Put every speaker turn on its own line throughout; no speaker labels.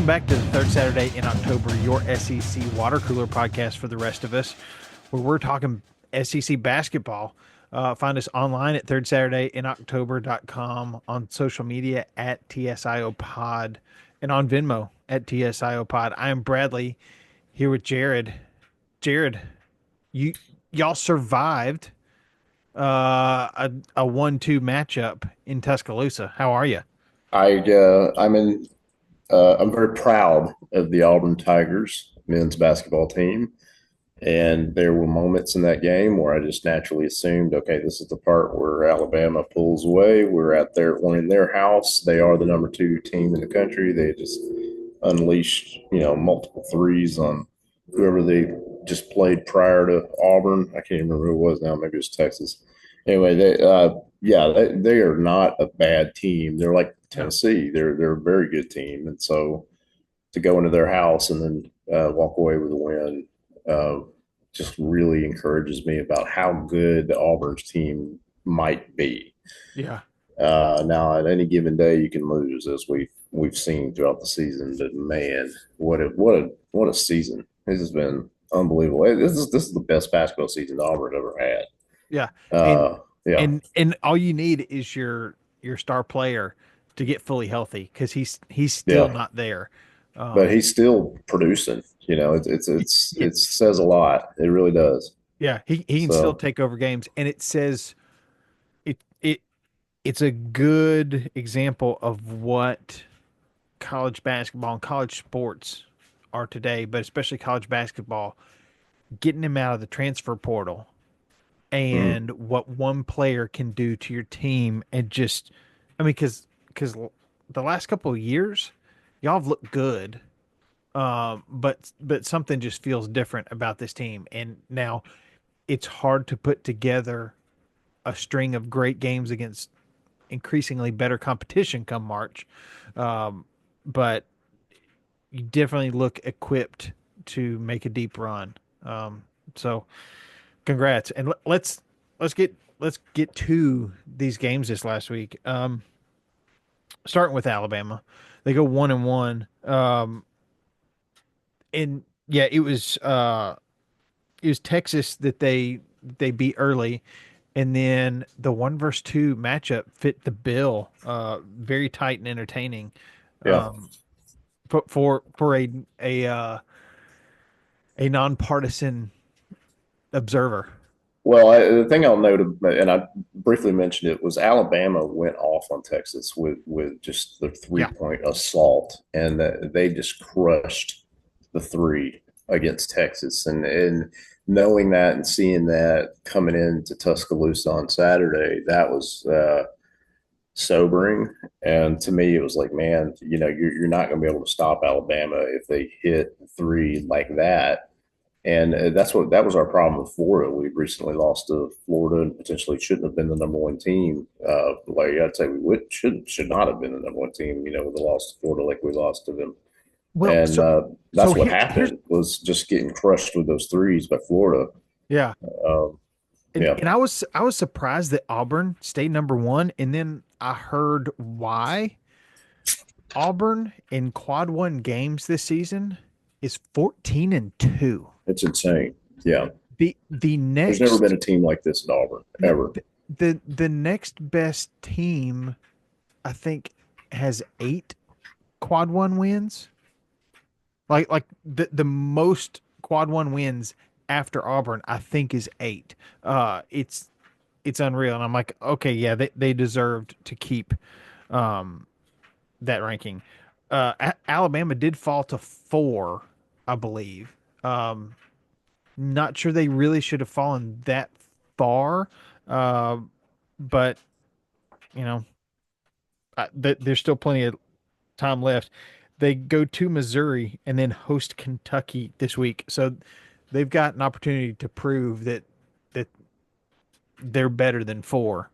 back to the third Saturday in October, your SEC water cooler podcast for the rest of us, where we're talking SEC basketball. Find us online at thirdsaturdayinoctober.com, on social media at TSIO Pod, and on Venmo at TSIO Pod. I am Bradley, here with Jared. Jared, you y'all survived a 1-2 matchup in Tuscaloosa. How are you?
I'm very proud of the Auburn Tigers men's basketball team. And there were moments in that game where I just naturally assumed, okay, this is the part where Alabama pulls away. We're at in their house. They are the number two team in the country. They just unleashed, multiple threes on whoever they just played prior to Auburn. I can't even remember who it was now. Maybe it was Texas. Anyway, they are not a bad team. They're like Tennessee. They're a very good team, and so to go into their house and then walk away with a win just really encourages me about how good Auburn's team might be.
Yeah.
Now, at any given day, you can lose, as we've seen throughout the season. But man, what a season! This has been unbelievable. This is the best basketball season Auburn ever had.
Yeah. And
Uh, yeah,
and all you need is your star player to get fully healthy, because he's still
yeah,
not there.
but
Um,
he's still producing.
yeah,
It says a lot. It really does.
yeah, he can still
So,
take over games, and it says it it's a good example of what college basketball and college sports are today, but especially college basketball, getting him out of the transfer portal
mm,
and what one player can do to your team. And just, I mean, because the last couple of years, y'all have looked good, but something just feels different about this team. And now it's hard to put together a string of great games against increasingly better competition come March. But you definitely look equipped to make a deep run. So congrats, and let's get to these games this last week. Starting with Alabama, they go 1-1. And yeah, it was Texas that they beat early, and then the 1 versus 2 matchup fit the bill. Very tight and entertaining.
yeah.
Um, for a nonpartisan observer.
Well, the thing I'll note, and I briefly mentioned it, was Alabama went off on Texas with just the three
Yeah,
point assault, and they just crushed the three against Texas. And knowing that and seeing that coming into Tuscaloosa on Saturday, that was sobering. And to me, it was like, man, you're not going to be able to stop Alabama if they hit three like that. And that was our problem with Florida. We recently lost to Florida and potentially shouldn't have been the number one team. Like I'd say we should not have been the number one team, with the loss to Florida like we lost to them.
well,
And
so
that's what
here's,
happened, was just getting crushed with those threes by Florida.
yeah.
Um,
And
yeah,
and I was surprised that Auburn stayed number one, and then I heard why. Auburn in quad one games this season is 14-2.
it's insane. Yeah,
The
there's never been
next
a team like this at Auburn
no,
ever.
the next best team, I think, has 8 quad one wins. Like the most quad one wins after Auburn, I think, is 8. It's unreal, and I'm like, okay, yeah, they deserved to keep um that ranking. Alabama did fall to 4, I believe. Um, Not sure they really should have fallen that far, uh, but you know, there's still plenty of time left. They go to Missouri and then host Kentucky this week, so they've got an opportunity to prove that they're better than 4.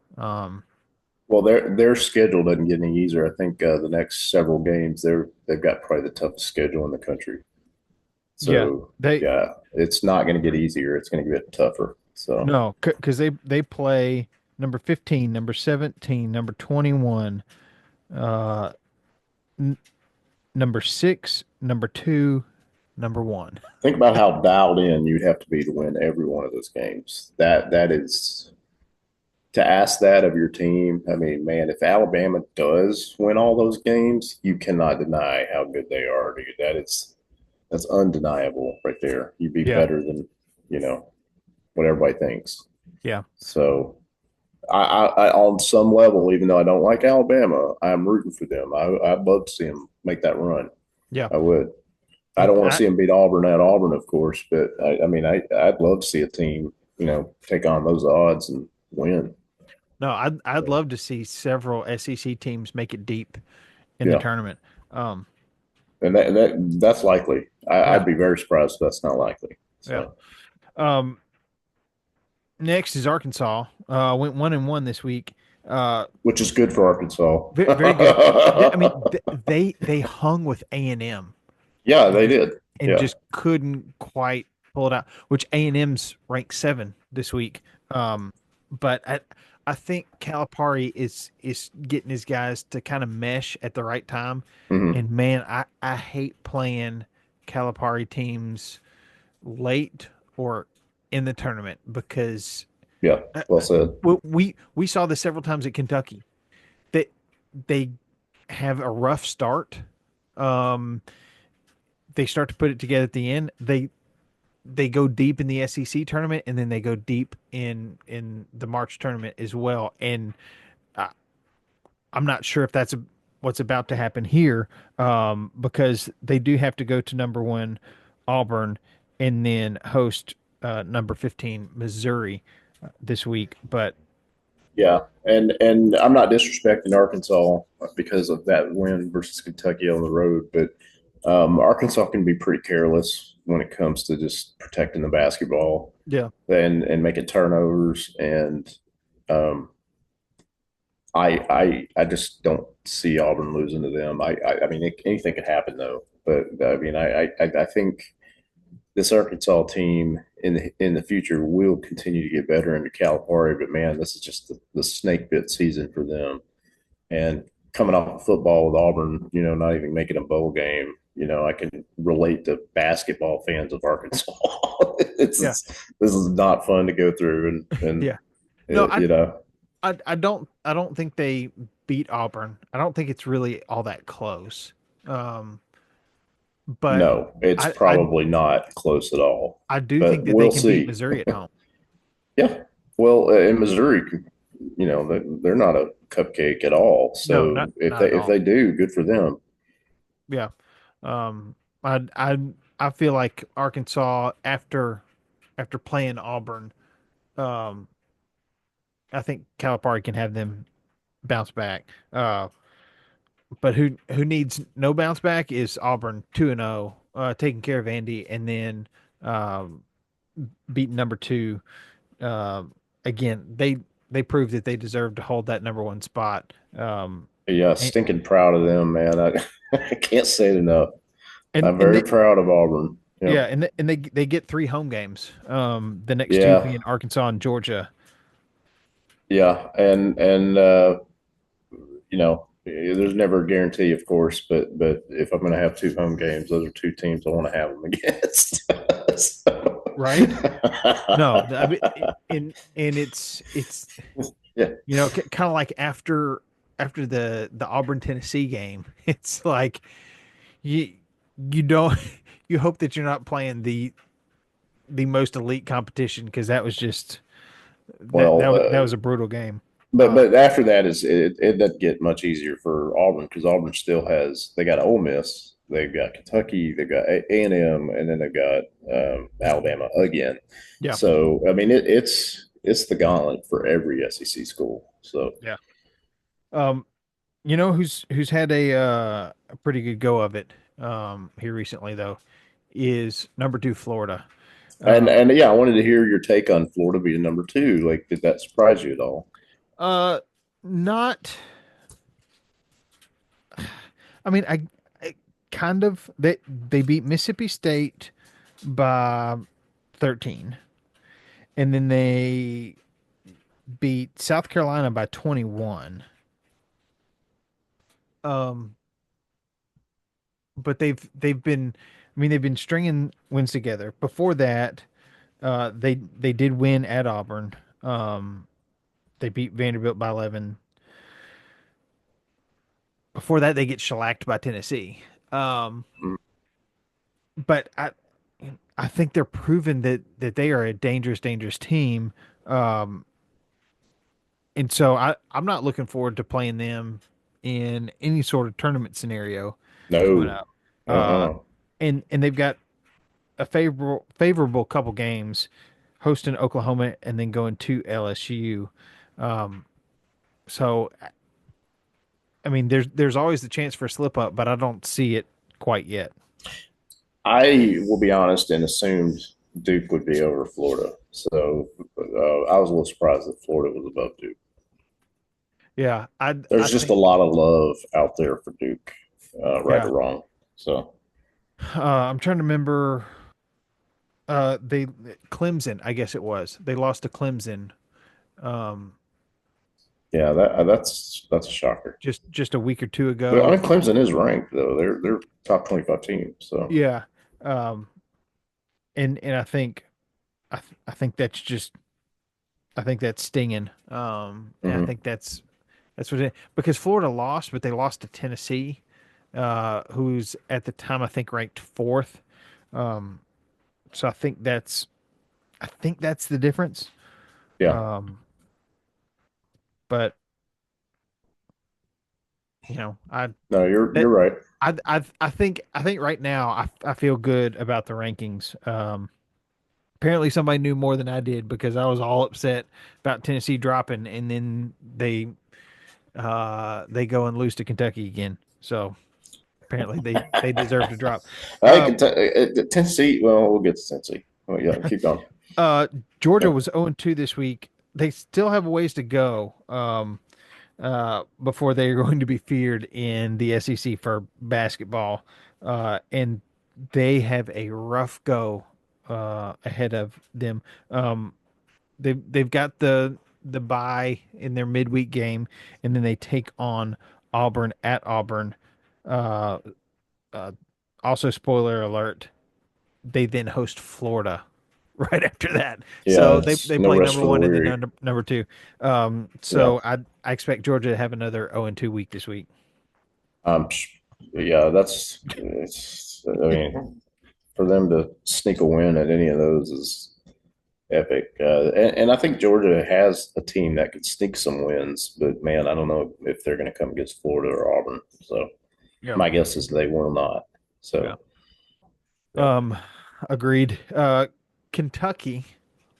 Well, their schedule doesn't get any easier. I think the next several games they've got probably the toughest schedule in the country.
Yeah,
So
they
yeah, it's not going to get easier. It's going to get tougher. So
no, because they play number 15, number 17, number 21, uh, number six, number two, number one.
Think about how dialed in you'd have to be to win every one of those games. That is to ask that of your team. I mean, man, if Alabama does win all those games, you cannot deny how good they are, dude. That's undeniable right there. You'd be
Yeah.
better than you know what everybody thinks.
Yeah.
So I on some level, even though I don't like Alabama, I'm rooting for them. I'd love to see them make that run.
Yeah.
I would. I
And
don't want to see them beat Auburn at Auburn, of course, but I mean, I'd love to see a team, take on those odds and win.
no, I'd
So,
love to see several SEC teams make it deep in the
yeah,
tournament. Um,
and that's likely. I'd
yeah.
be very surprised if that's not likely.
Yeah.
So,
Um, next is Arkansas. Went 1-1 this week. Uh,
which is good for Arkansas.
very good. I mean, they hung with A&M
Yeah, they
and
did.
and
Yeah.
just couldn't quite pull it out. Which A&M's ranked 7 this week. But I think Calipari is getting his guys to kind of mesh at the right time.
Hmm.
And man, I hate playing Calipari teams late or in the tournament because
Yeah. Well said.
we saw this several times at Kentucky. That they have a rough start. Um, they start to put it together at the end. They go deep in the SEC tournament and then they go deep in the March tournament as well. And I, I'm not sure if that's what's about to happen here, because they do have to go to number one Auburn and then host number 15 Missouri this week. But
Yeah, and I'm not disrespecting Arkansas because of that win versus Kentucky on the road, but Arkansas can be pretty careless when it comes to just protecting the basketball
yeah,
and making turnovers. And um, I just don't see Auburn losing to them. I mean anything could happen though, but I mean I think this Arkansas team in the future will continue to get better into Calipari. But man, this is just the snake bit season for them. And coming off of football with Auburn, not even making a bowl game, I can relate to basketball fans of Arkansas. it's,
yeah,
it's this is not fun to go through, and
yeah. No, I,
you know,
I don't think they beat Auburn. I don't think it's really all that close. Um, but
no, it's
I
probably not close at all.
I do
But
think that they
we'll
can beat
see.
Missouri at home.
Yeah. Well, in Missouri, they're not a cupcake at all.
No,
So if
not
they
at
if
all.
they do, good for them.
Yeah. Um, I feel like Arkansas after playing Auburn, um, I think Calipari can have them bounce back. But who needs no bounce back is Auburn 2-0, taking care of Andy, and then um, beating number two. Um, again, they proved that they deserve to hold that number one spot.
Yeah,
And
stinking proud of them, man. I can't say it enough.
and,
I'm
and
very
they
proud of Auburn.
yeah,
Yep.
and they get 3 home games. The next two
Yeah.
being Arkansas and Georgia.
Yeah. And there's never a guarantee, of course, but if I'm going to have two home games, those are two teams I want to have them against. So,
Right? No, I mean, and it's
yeah.
kind of like after the Auburn Tennessee game. It's like you you don't you hope that you're not playing the most elite competition because that was just
Well,
that was a brutal game.
but
Uh,
but after that it doesn't get much easier for Auburn because Auburn still has they got Ole Miss, they've got Kentucky, they've got A&M, and then they've got Alabama again.
yeah,
So I mean it's the gauntlet for every SEC school. So
yeah. Um, who's had a pretty good go of it here recently though is number 2 Florida.
and
Um,
and yeah, I wanted to hear your take on Florida being number two. Like, did that surprise you at all?
uh, not. I mean, I kind of they beat Mississippi State by 13, and then they beat South Carolina by 21. Um, but they've been, I mean, they've been stringing wins together. Before that, they did win at Auburn. Um, they beat Vanderbilt by 11. Before that, they get shellacked by Tennessee. Um,
Mm.
but I think they're proving that they are a dangerous, dangerous team. Um, and so I'm not looking forward to playing them in any sort of tournament scenario coming
No.
up. Uh,
Uh-uh.
and they've got a favorable couple games, hosting Oklahoma and then going to LSU. Um, so I mean, there's always the chance for a slip up, but I don't see it quite yet.
I will be honest and assumed Duke would be over Florida. So I was a little surprised that Florida was above Duke.
Yeah, I
There's just a
think
lot of love out there for Duke, right
yeah.
or wrong. So
I'm trying to remember. They Clemson, I guess it was. They lost to Clemson. Um,
yeah, that's a shocker.
just a week or two
But I
ago.
mean, Clemson is ranked though. They're top 25 team. So
Yeah. Um, and I think I think that's just I think that's stinging. And I
mhm.
think that's what because Florida lost, but they lost to Tennessee, who's at the time I think ranked fourth. Um, so I think that's the difference.
Yeah,
Um, but you know,
no, you're
that
right.
I think right now I feel good about the rankings. Apparently somebody knew more than I did because I was all upset about Tennessee dropping, and then they go and lose to Kentucky again. So apparently they deserve to drop.
I
Uh,
think Tennessee. Well, we'll get to Tennessee. Oh, yeah, keep going.
uh, Georgia
Yeah,
was 0-2 this week. They still have a ways to go. Before they are going to be feared in the SEC for basketball. And they have a rough go ahead of them. They've got the bye in their midweek game, and then they take on Auburn at Auburn. Uh, uh, Also, spoiler alert, they then host Florida right after that.
yeah.
So
It's
they
no
play
rest
number
for the
one and then
weary.
number two.
Yeah.
So I expect Georgia to have another 0-2 week this week.
Um, yeah, that's it's. I mean, for them to sneak a win at any of those is epic. And I think Georgia has a team that could sneak some wins, but man, I don't know if they're going to come against Florida or Auburn. So
Yeah.
my guess is they will not.
Yeah.
So yeah,
Um, Agreed. Kentucky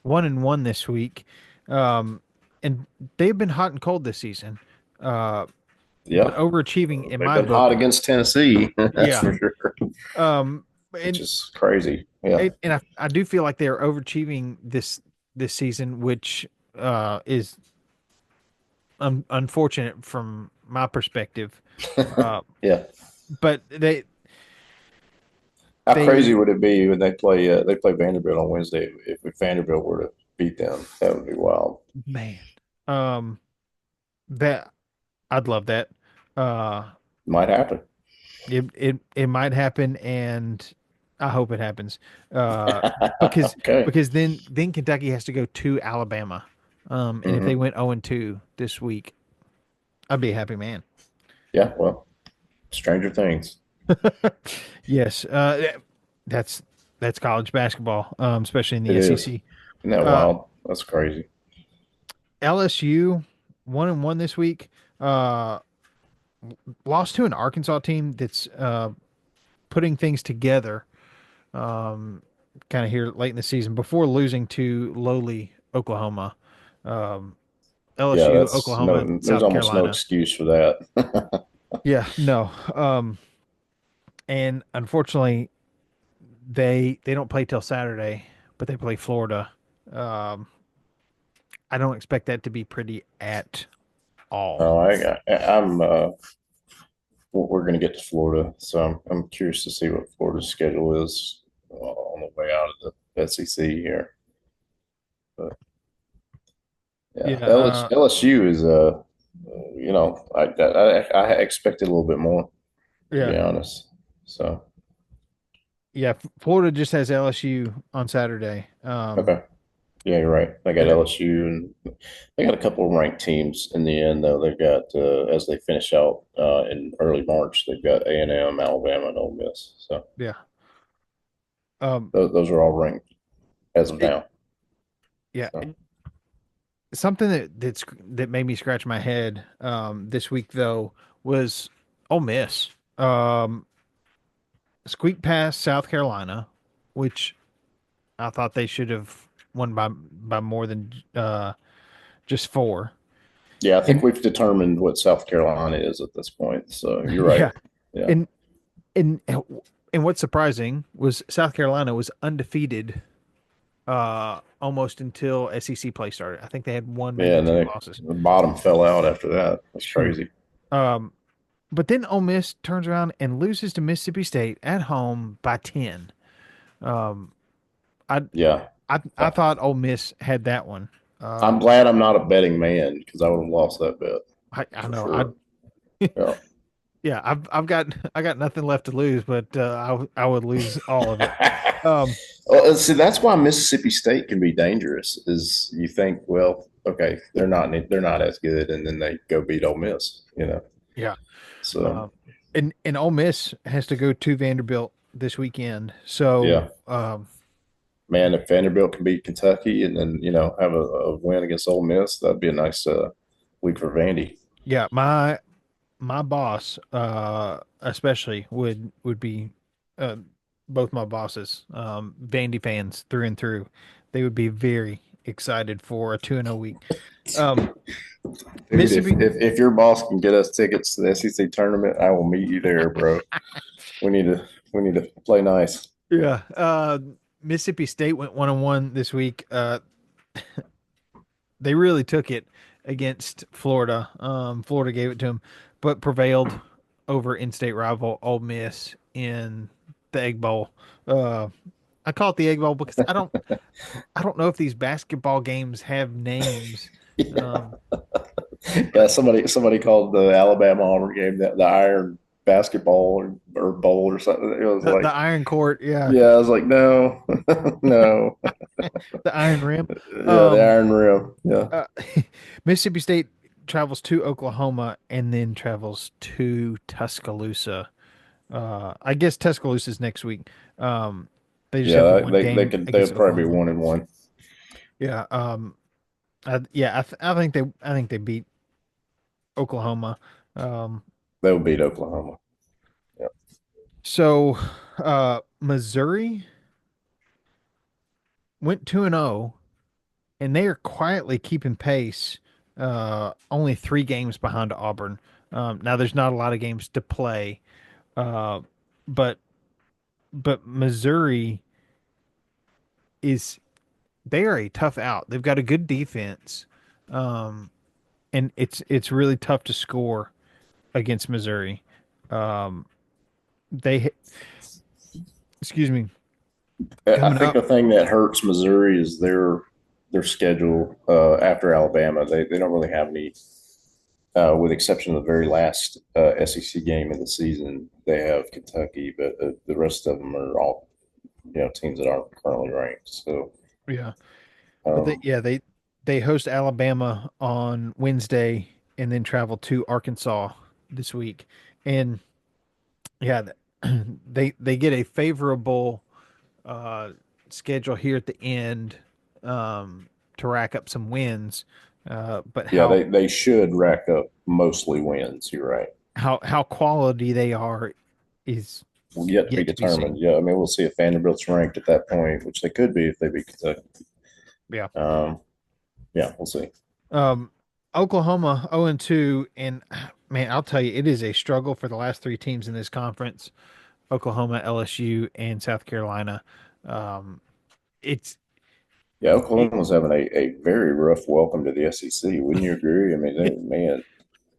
1-1 this week. And they've been hot and cold this season. But
yeah,
overachieving in
they've
my
been hot
book.
against Tennessee. That's
Yeah.
for sure,
Um,
which
and
is crazy. Yeah,
I do feel like they're overachieving this season, which is unfortunate from my perspective. Uh,
yeah.
but
How crazy
they
would it be when they play Vanderbilt on Wednesday? If Vanderbilt were to beat them, that would be wild.
man, um, that I'd love that. Uh,
Might happen.
it might happen, and I hope it happens. Uh, because
Okay.
then Kentucky has to go to Alabama. And if they
Hmm.
went 0-2 this week, I'd be a happy man.
Yeah. Well, Stranger Things.
Yes, that's that's college basketball, especially in
It
the
is.
SEC.
Isn't that
Uh,
wild? That's crazy.
LSU 1-1 this week. Uh, Lost to an Arkansas team that's putting things together. Um, Kind of here late in the season before losing to lowly Oklahoma. Um,
Yeah,
LSU,
that's
Oklahoma,
no. There's
South
almost no
Carolina.
excuse for that.
Yeah, no. And unfortunately, they don't play till Saturday, but they play Florida. Um, I don't expect that to be pretty at all.
Oh, I'm. We're going to get to Florida, so I'm curious to see what Florida's schedule is on the way out of the SEC here. But yeah,
Yeah,
LSU is I expected a little bit more, to
yeah.
be honest. So
Yeah, Florida just has LSU on Saturday.
okay, yeah, you're right. They got
But
LSU and they got a couple of ranked teams in the end though. They've got as they finish out in early March, they've got A&M, Alabama, and Ole Miss. So
yeah, um,
those are all ranked as of
it,
now.
yeah.
So
Something that made me scratch my head this week though was Ole Miss. Um, Squeak past South Carolina, which I thought they should have won by more than just four.
yeah, I think
And
we've determined what South Carolina is at this point. So you're right.
yeah,
Yeah.
and and and what's surprising was South Carolina was undefeated almost until SEC play started. I think they had one,
Yeah,
maybe
and
two
then
losses.
the bottom fell out after that. That's crazy.
Um, but then Ole Miss turns around and loses to Mississippi State at home by 10. Um, I
Yeah.
I thought Ole Miss had that one.
I'm
Um,
glad I'm not a betting man because I would have lost that bet
I
for
know I
sure. Yeah.
yeah I got nothing left to lose, but I would lose all of it. Um,
Well, see, that's why Mississippi State can be dangerous. Is you think, well, okay, they're not as good, and then they go beat Ole Miss.
yeah.
So
Um, and Ole Miss has to go to Vanderbilt this weekend.
yeah,
So
man, if Vanderbilt can beat Kentucky and then have a win against Ole Miss, that'd be a nice week for Vandy.
yeah, my boss especially would be uh both my bosses Vandy fans through and through. They would be very excited for a 2-0 week. Um
Dude, if,
Mississippi
if if your boss can get us tickets to the SEC tournament, I will meet you there, bro. We need to play nice.
yeah Mississippi State went 1-1 this week. They really took it against Florida. Florida gave it to them, but prevailed over in-state rival Ole Miss in the Egg Bowl. Uh, I call it the Egg Bowl because I don't know if these basketball games have names.
Yeah,
Um,
yeah. Somebody called the Alabama Auburn game the Iron Basketball or Bowl or something. It was
the
like,
Iron Court, yeah,
yeah, I was like, no, no.
the Iron Rim.
Yeah, the
Um,
Iron Rim. Yeah,
uh, Mississippi State travels to Oklahoma and then travels to Tuscaloosa. I guess Tuscaloosa's next week. Um, they just have the
yeah.
one
They
game
could they
against
would probably be
Oklahoma.
1-1.
Yeah. I think they beat Oklahoma. Um,
They would beat Oklahoma. Yeah,
so Missouri went 2-0, and they are quietly keeping pace. Only 3 games behind Auburn. Now there's not a lot of games to play, uh, but Missouri is they are a tough out. They've got a good defense, um, and it's really tough to score against Missouri. Um, they excuse me
I
coming
think
up.
the thing that hurts Missouri is their schedule after Alabama. They don't really have any, with exception of the very last SEC game of the season. They have Kentucky, but the rest of them are all teams that aren't currently ranked. So
Yeah, but
um,
they host Alabama on Wednesday and then travel to Arkansas this week, and yeah, they get a favorable uh, schedule here at the end to rack up some wins. But
yeah, they should rack up mostly wins. You're right.
how quality they are is
Yet to be
yet to be
determined.
seen.
Yeah, I mean, we'll see if Vanderbilt's ranked at that point, which they could be if they beat Kentucky.
Yeah.
Um, yeah, we'll see.
Um, Oklahoma 0-2, and man, I'll tell you, it is a struggle for the last 3 teams in this conference: Oklahoma, LSU, and South Carolina. Um, it's
Yeah,
it,
Oklahoma's having a very rough welcome to the SEC. Wouldn't you agree? I mean, man,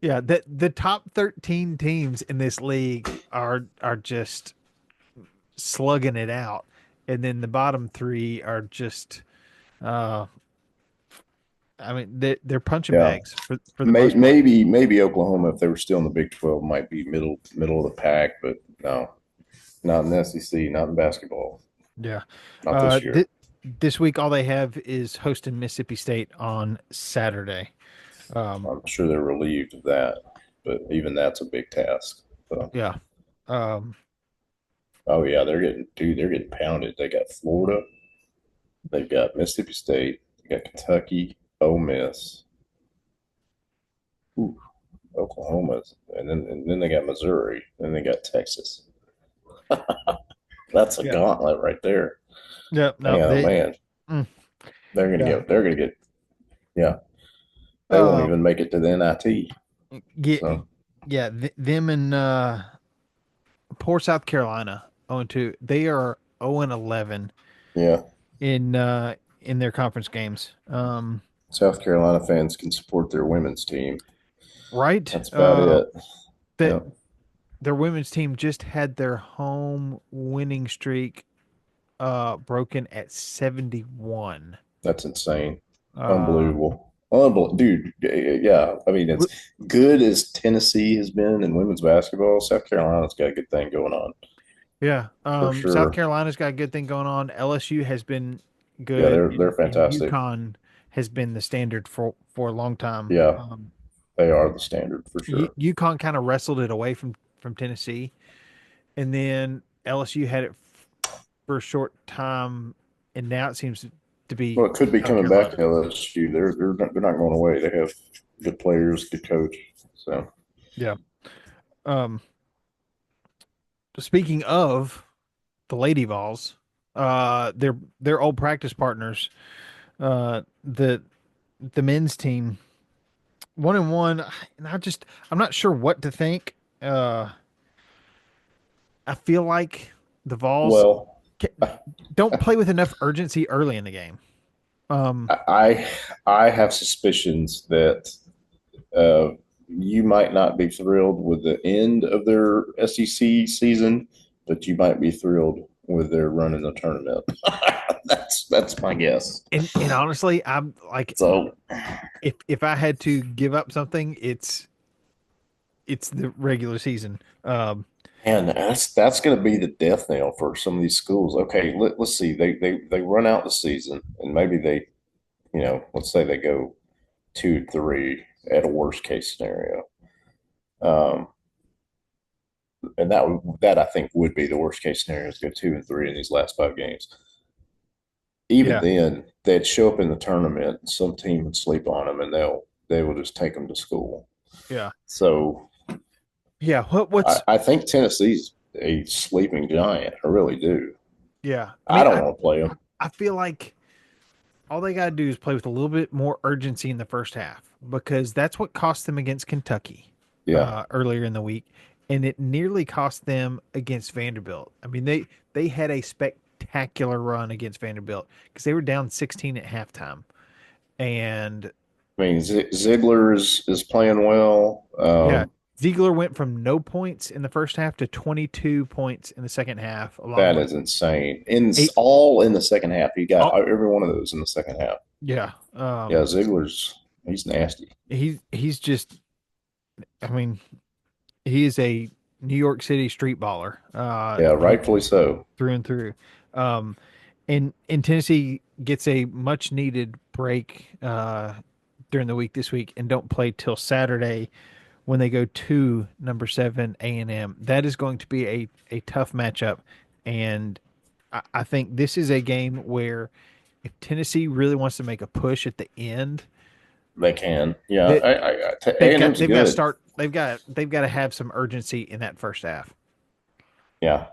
yeah, the top 13 teams in this league are just slugging it out, and then the bottom 3 are just uh, I mean, they're punching
yeah.
bags for the most part.
Maybe Oklahoma, if they were still in the Big 12, might be middle of the pack, but no. Not in the SEC, not in basketball,
Yeah.
not this year.
This week, all they have is hosting Mississippi State on Saturday. Um,
I'm sure they're relieved of that, but even that's a big task. So,
yeah. Um,
oh yeah, they're getting pounded. They got Florida, they've got Mississippi State, they got Kentucky, Ole Miss, ooh, Oklahoma, and then they got Missouri, and they got Texas. That's a
yeah.
gauntlet right there.
Yeah. No,
Man, oh
they,
man,
mm, yeah.
they're gonna get yeah. They won't
Uh,
even make it to the NIT.
get,
So
yeah. Them and poor South Carolina 0-2. They are 0-11
yeah,
in their conference games.
South Carolina fans can support their women's team.
Right.
That's about it.
That
Yeah,
their women's team just had their home winning streak broken at 71.
that's insane.
Uh,
Unbelievable. Unbelievable. Dude, yeah. I mean, it's
w-
good as Tennessee has been in women's basketball. South Carolina's got a good thing going on
yeah.
for
South
sure.
Carolina's got a good thing going on. LSU has been
Yeah,
good,
they're
and
fantastic.
UConn has been the standard for a long time.
Yeah, they are the standard for sure.
UConn kind of wrestled it away from Tennessee, and then LSU had it for a short time, and now it seems to be
Well, it could be
South
coming back
Carolina.
to LSU. They're not going away. They have good players, good coach. So
Yeah. Um, Speaking of the Lady Vols, they're old practice partners. The men's team 1-1, and I'm not sure what to think. I feel like the Vols
well,
ca- don't play with enough urgency early in the game. Um,
I I have suspicions that uh, you might not be thrilled with the end of their SEC season, but you might be thrilled with their run in the tournament. That's my guess.
and honestly, I'm like,
So,
if I had to give up something, it's the regular season.
and that's going to be the death knell for some of these schools. Okay, let's see. They run out the season, and maybe they, let's say they go 2-3 at a worst case scenario. Um, and that I think would be the worst case scenario is go 2-3 in these last 5 games. Even
Yeah,
then, they'd show up in the tournament, and some team would sleep on them, and they will just take them to school.
yeah,
So
yeah.
I,
What's
I think Tennessee's a sleeping giant. I really do.
Yeah. I
I
mean,
don't want to play them.
I feel like all they got to do is play with a little bit more urgency in the first half because that's what cost them against Kentucky
Yeah,
earlier in the week, and it nearly cost them against Vanderbilt. I mean, they had a spectacular run against Vanderbilt because they were down 16 at halftime, and
I mean Ziegler is playing well.
yeah, Ziegler went from no points in the first half to 22 points in the second half, along
That
with
is insane. In
eight.
all in the second half, he got
Oh,
every one of those in the second half.
yeah,
Yeah, Ziegler's he's nasty.
he's just. I mean, he is a New York City street baller,
Yeah, rightfully so.
through and through. Um, and Tennessee gets a much needed break during the week this week and don't play till Saturday when they go to number 7 A&M. That is going to be a tough matchup, and I think this is a game where if Tennessee really wants to make a push at the end,
They can. Yeah,
that
A&M's
they've got to
good.
start they've got to have some urgency in that first half.
Yeah.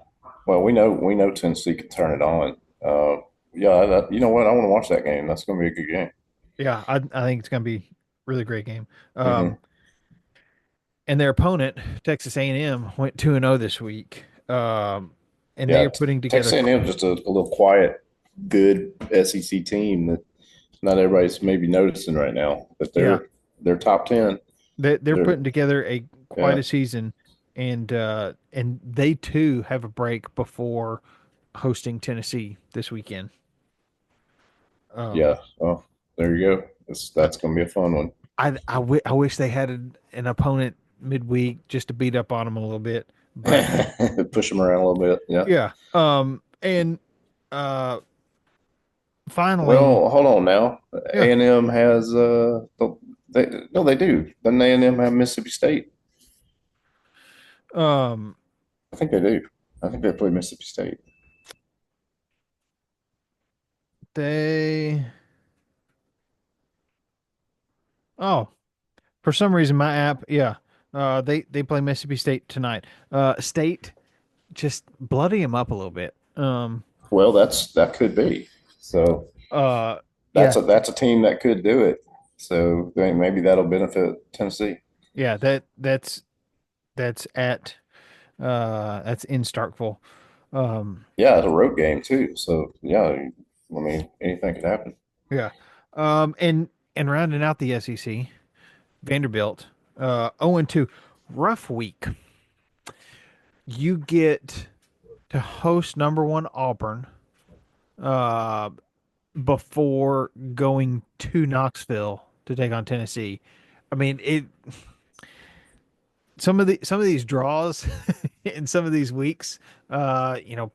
Well, we know Tennessee can turn it on. Yeah, you know what? I want to watch that game. That's going to be a good game.
Yeah, I think it's going to be a really great game.
Hmm.
And their opponent, Texas A&M, went 2-0 this week. And they
Yeah,
are putting
Texas
together.
A&M is just a little quiet, good SEC team that not everybody's maybe noticing right now, but
Yeah,
they're top 10.
they're
They're
putting together a quite
yeah,
a season, and they too have a break before hosting Tennessee this weekend.
yeah.
Um,
Well, there you go. That's going to be a fun one.
I wish they had an opponent midweek just to beat up on them a little bit. but
Push them around a little bit. Yeah.
yeah. And uh, finally,
Well, hold on now.
yeah.
A&M has no, they do. Doesn't A&M have Mississippi State?
Um,
I think they do. I think they play Mississippi State.
they oh, for some reason my app, yeah. They play Mississippi State tonight. State just bloody him up a little bit.
Well, that could be. So
Uh, yeah,
that's a team that could do it. So maybe that'll benefit Tennessee.
yeah. That's at that's in Starkville. Um,
Yeah, it's a road game too. So yeah, I mean anything could happen.
yeah. And rounding out the SEC, Vanderbilt, 0-2, rough week. You get to host number one Auburn, uh, before going to Knoxville to take on Tennessee. I mean, it some of these draws in some of these weeks, you know,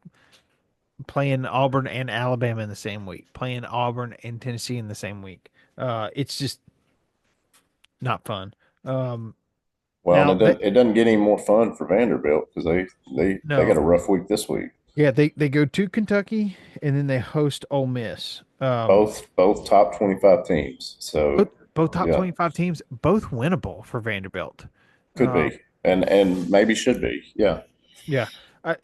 playing Auburn and Alabama in the same week, playing Auburn and Tennessee in the same week. It's just not fun. Um,
Well, and
now that
it doesn't get any more fun for Vanderbilt because they got
no,
a rough week this week.
yeah, they go to Kentucky and then they host Ole Miss.
Both top 25 teams. So
Both top
yeah,
25 teams, both winnable for Vanderbilt.
could
Uh,
be and maybe should be. Yeah.
yeah, I,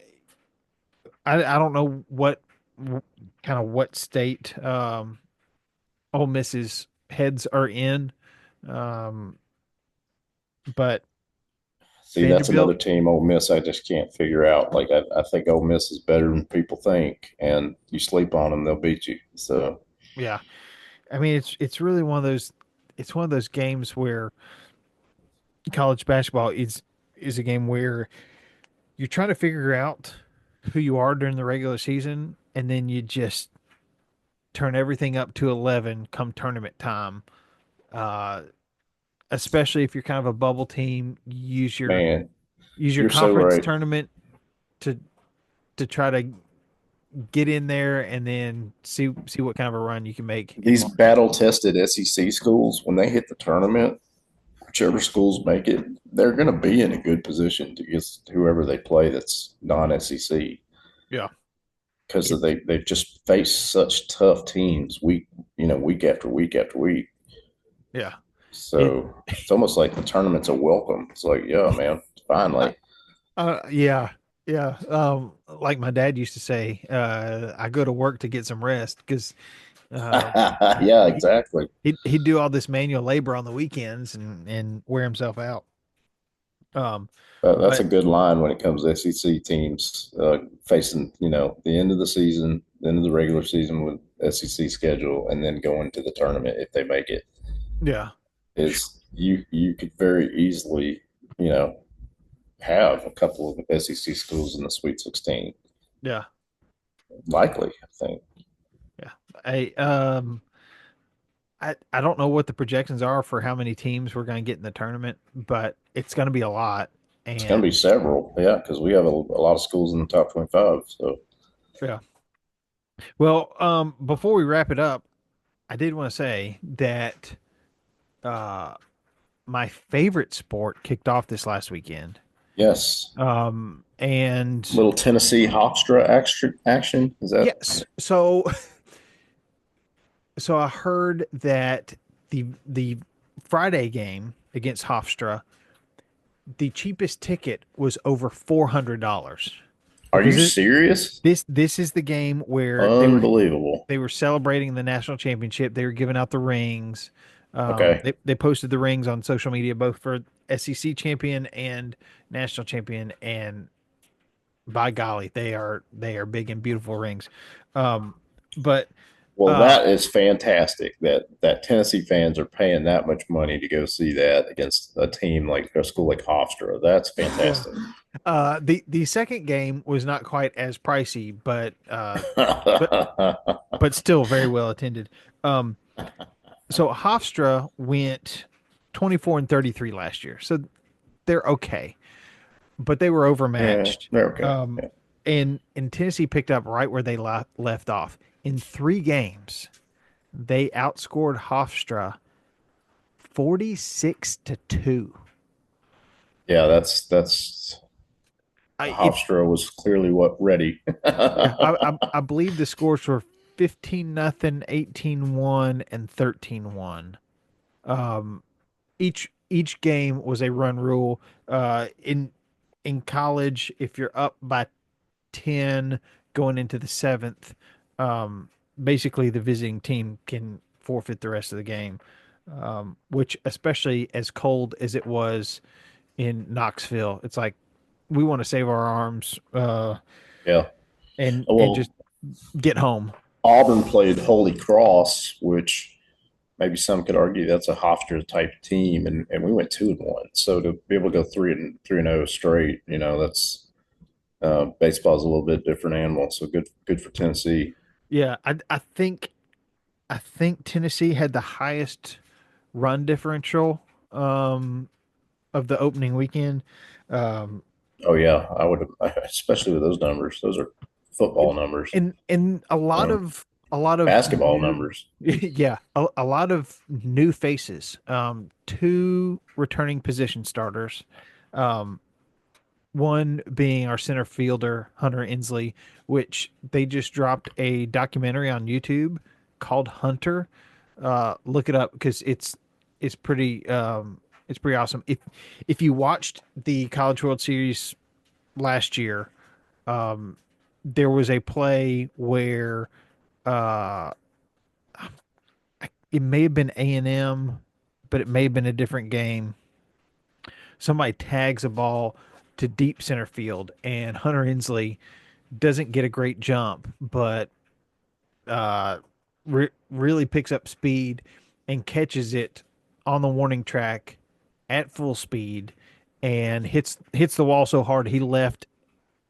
I don't know what kind of what state Ole Miss's heads are in, um, but
See, that's another
Vanderbilt,
team, Ole Miss. I just can't figure out. Like I think Ole Miss is better than people think, and you sleep on them, they'll beat you. So
yeah, I mean it's really one of those it's one of those games where college basketball is a game where you're trying to figure out who you are during the regular season, and then you just turn everything up to 11 come tournament time. Uh, Especially if you're kind of a bubble team,
man,
use your
you're so
conference
right.
tournament to try to get in there and then see what kind of a run you can make in
These
March.
battle tested SEC schools, when they hit the tournament, whichever schools make it, they're going to be in a good position to get whoever they play that's non SEC
Yeah.
because
It
they've just faced such tough teams week after week after week.
yeah. It
So it's almost like the tournament's a welcome. It's like, yeah, man,
uh,
finally.
yeah. Yeah. Like my dad used to say, I go to work to get some rest because uh
Yeah,
he,
exactly.
he'd do all this manual labor on the weekends and wear himself out. Um
That's
but
a good line when it comes to SEC teams facing, the end of the season, the end of the regular season with SEC schedule, and then going to the tournament if they make it.
yeah.
Is you could very easily, you know, have a couple of SEC schools in the Sweet 16.
Yeah.
Likely, I think.
Yeah. I don't know what the projections are for how many teams we're going to get in the tournament, but it's going to be a lot.
It's going to be
And
several, yeah, because we have a lot of schools in the top 25. So,
yeah. Well, before we wrap it up, I did want to say that uh, my favorite sport kicked off this last weekend.
yes,
And
little Tennessee Hofstra action. Is that
yes, so I heard that the Friday game against Hofstra, the cheapest ticket was over $400
are you
because
serious?
this is the game where
Unbelievable.
they were celebrating the national championship. They were giving out the rings.
Okay.
They posted the rings on social media both for SEC champion and national champion, and by golly, they are big and beautiful rings. Um, but
Well,
uh,
that is fantastic that Tennessee fans are paying that much money to go see that against a team like a school like Hofstra. That's
yeah,
fantastic.
the second game was not quite as pricey, but but still very well attended. Um, so Hofstra went 24-33 last year, so they're okay. but they were
Yeah,
overmatched.
they're okay.
Um,
Yeah,
and Tennessee picked up right where they left off. In 3 games, they outscored Hofstra 46-2.
yeah. That's
If
Hofstra was clearly what ready.
Yeah, I believe the scores were 15-0, 18-1, and 13-1. Um, each game was a run rule. In college, if you're up by 10 going into the seventh, basically the visiting team can forfeit the rest of the game. Which, especially as cold as it was in Knoxville, it's like we want to save our arms,
Yeah.
and just
Well,
get home.
Auburn played Holy Cross, which maybe some could argue that's a Hofstra type team, and we went 2-1. So to be able to go 3-0 straight, that's baseball is a little bit different animal. So good for Tennessee.
Yeah, I think Tennessee had the highest run differential of the opening weekend. Um,
Oh yeah, I would, especially with those numbers. Those are football numbers,
and
um,
a lot of
basketball
new
numbers.
yeah, a lot of new faces. Two returning position starters. Um, One being our center fielder, Hunter Inslee, which they just dropped a documentary on YouTube called Hunter. Look it up because it's it's pretty awesome. If you watched the College World Series last year, um, there was a play where uh, it may have been A&M, but it may have been a different game. Somebody tags a ball to deep center field, and Hunter Inslee doesn't get a great jump, but uh, really picks up speed and catches it on the warning track at full speed and hits the wall so hard he left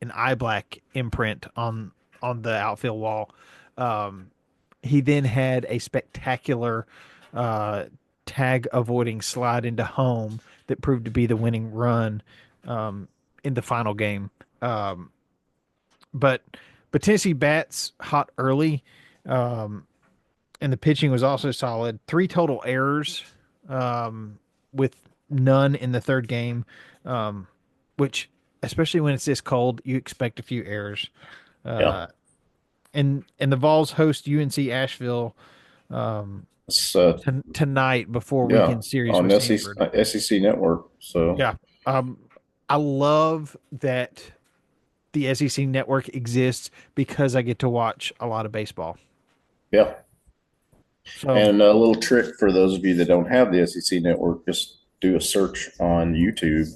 an eye black imprint on the outfield wall. Um, he then had a spectacular uh, tag avoiding slide into home that proved to be the winning run um, in the final game. Um, but but Tennessee bats hot early, um, and the pitching was also solid. Three total errors, with none in the third game, um, which especially when it's this cold, you expect a few errors.
Yeah,
Uh, and the Vols host UNC Asheville
it's
tonight before
yeah
weekend series
on
with Stanford.
SEC Network. So
Yeah, um, I love that the SEC network exists because I get to watch a lot of baseball.
yeah,
So
and a little trick for those of you that don't have the SEC Network: just do a search on YouTube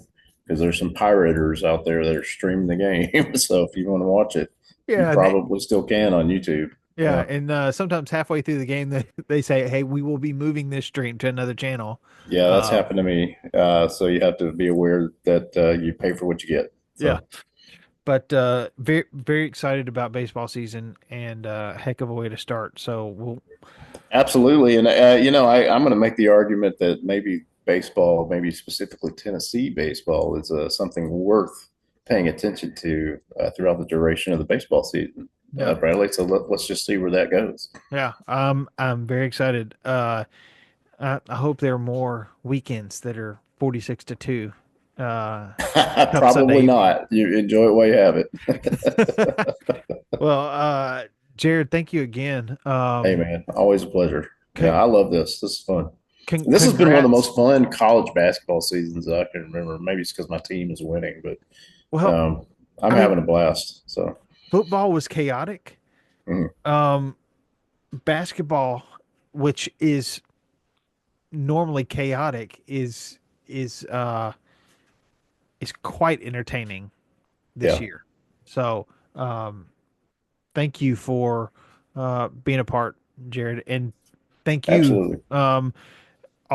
because there's some pirators out there that are streaming the game. So if you want to watch it, you
yeah,
probably still can on YouTube.
yeah,
Yeah.
and sometimes halfway through the game, they say, "Hey, we will be moving this stream to another channel."
Yeah, that's
Uh,
happened to me. So you have to be aware that you pay for what you get.
yeah,
So
but very very excited about baseball season and heck of a way to start. So we'll
absolutely, and I'm going to make the argument that maybe baseball, maybe specifically Tennessee baseball, is something worth paying attention to throughout the duration of the baseball season.
yeah,
Bradley, so let's just see where that goes.
yeah. I'm very excited. I hope there are more weekends that are 46-2. Uh, Come Sunday
Probably
evening.
not. You enjoy it while you have it.
Well, Jared, thank you again.
Hey, man, always a pleasure. Yeah,
Con
I love this. This is fun. This has been one of the
congrats.
most fun college basketball seasons I can remember. Maybe it's because my team is winning, but
Well,
I'm
I mean,
having a blast. So,
football was chaotic.
mhm.
Um, Basketball, which is normally chaotic, is uh is quite entertaining this
Yeah,
year. So, um, thank you for being a part, Jared, and thank you,
absolutely.
all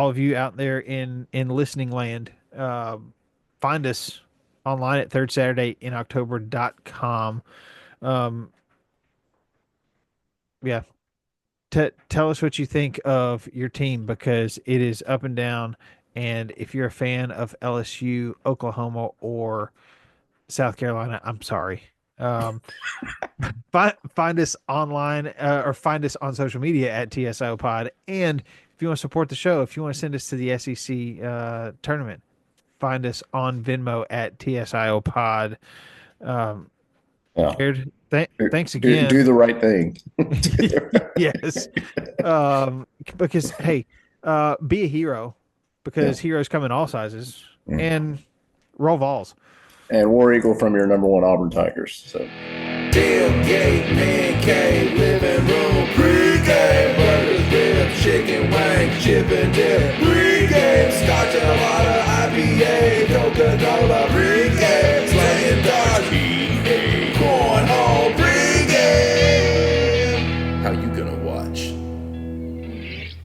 of you out there in listening land. Find us online at thirdsaturdayinoctober.com. Um, yeah, tell us what you think of your team because it is up and down. And if you're a fan of LSU, Oklahoma, or South Carolina. I'm sorry. Um, find us online or find us on social media at TSIO Pod. And if you want to support the show, if you want to send us to the SEC tournament, find us on Venmo at TSIO Pod. Um,
Yeah.
Jared, thanks
Do
again.
the right thing.
Yes. Because hey, be a hero
Yeah.
because heroes come in all sizes and roll balls.
And War Eagle from your number one Auburn Tigers. So
Tailgate, man cave, living room, pre-game, burgers, ribs, chicken wings, Chippendale.